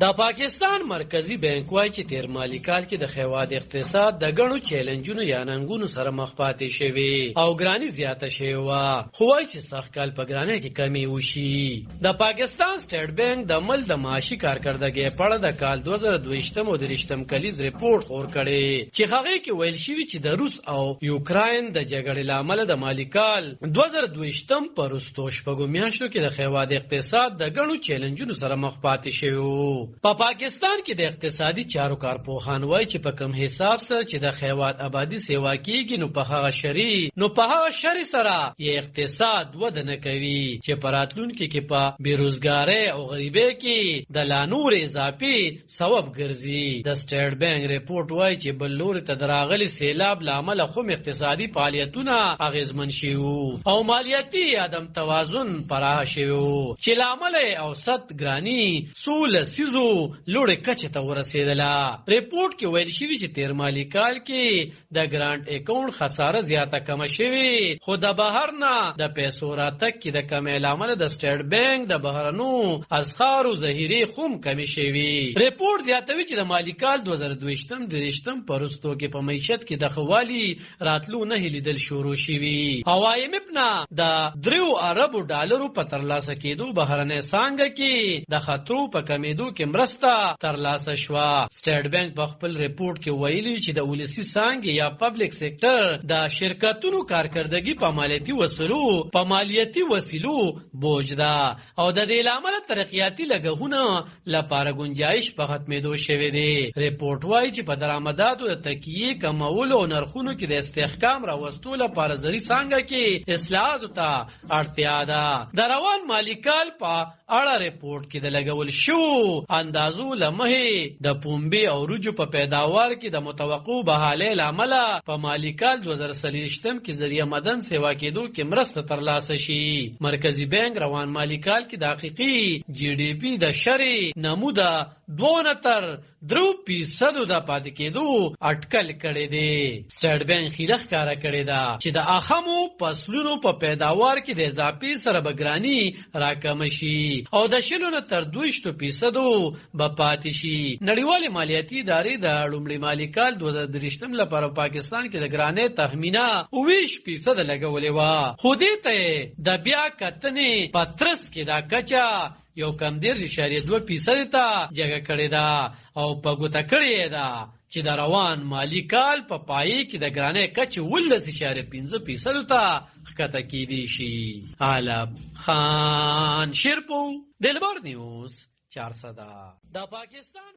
د پاکستان مرکزی بانک وایي چې تیر مالی کال کې د هیواد اقتصاد د ګڼو چیلنجونو یا ننګونو سره مخ پاتې شوی او ګرانی زیاته شوی و، خو وایي چې سخت کال په ګرانی کې کمی وشي. د پاکستان سټیټ بانک د مل د معاشي کارکردګۍ په اړه د کال 2022 او 23 کلیز ریپورت خور کړی چې هغه کې ویل شوی چې د روس او یوکراین د جګړې لامل د مالی کال 2022 په وروستو شپږو میاشتو کې د هیواد اقتصاد د ګڼو چیلنجونو سره مخ پاتې شوی. په پاکستان کې د اقتصادي چارو کارپوهان وایي چې په کم حساب سره چې د هیواد آبادی سیوا کیږي نو په هغه شری سره یې اقتصاد وده نه کوي چې په راتلونکي کې په بیروزګارۍ او غریبۍ کې د لا نور اضافي سبب ګرځي. د سټیټ بانک ریپورت وایي چې بل لوري ته د راغلي سیلاب له امله هم اقتصادي فعالیتونه اغیزمن شوي او مالیاتي عدم توازن پراخ شوی چې له امله اوسط ګرانی سول سیزو لوړې کچې ته ورسېدله. ریپورت کې ویل شوي چې تیر مالی کال کې د ګرانټ اکاونټ خساره زیاته کمه شوې، خو د بهر نه د پیسو راتګ کې د کمۍ له امله د سټیټ بانک د بهرنو اسعارو ذخیرې هم کمې شوي. ریپورت زیاتوي چې د مالی کال 2022-23 په وروستو کې په معیشت کې د ښه والي راتلو نښې لیدل شروع شوي او IMF نه د 3 اربو ډالرو په ترلاسه کېدو بهرنۍ څانګه کې د خطرو په کمیدو کې مرسته ترلاسه شوه. سټیټ بانک په خپل ریپورت کې ویلي چې د ولسي څانګې یا پبلک سېکټر د شرکتونو کارکردګي په مالیاتي وسیلو بوج ده او د دې لامل ترقیاتي لګښتونه لپاره گنجائش په ختمېدو شوې ده. ریپورت وایي چې په درآمداتو د تکیې کمولو او نرخونو کې د استحکام راوستلو لپاره زری څانګه کې اصلاحاتو ته اړتیا ده. د روان مالی کال په اړه ریپورت کې د لګول شو اندازو لمحې د پنبې او وریجو په پیداوار کې د متوقع بحالۍ له امله په مالی کال 2023 کې ذریعه مدن سیوا کېدو کې مرسته ترلاسه شي. مرکزی بانک روان مالی کال کې د حقیقي GDP د شرې نموده 2.3% د پاتې کېدو اټکل کړی دی. سټیټ بانک خیره ښکاره کړې ده چې د اخمو فصلونو په پیداوار کې د اضافي سره بګرانی راکمه شي او د شلو نه تر 20% به پاتې شي. نړیوالې مالیاتي ادارې د لومړي مالی کال 2023 لپاره پاکستان کې د ګرانۍ تخمینه 20% لګولې وه، خو دې ته د بیا کتنې په ترڅ کې دا کچه یو کم 0.2% ته جګه کړې ده او په ګوته کړې ده چې د روان مالی کال په پای کې د ګرانۍ کچې 19.5% ته ښکته کېدی شي. عالم خان شیرپو، دلبر نیوز 400 د پاکستان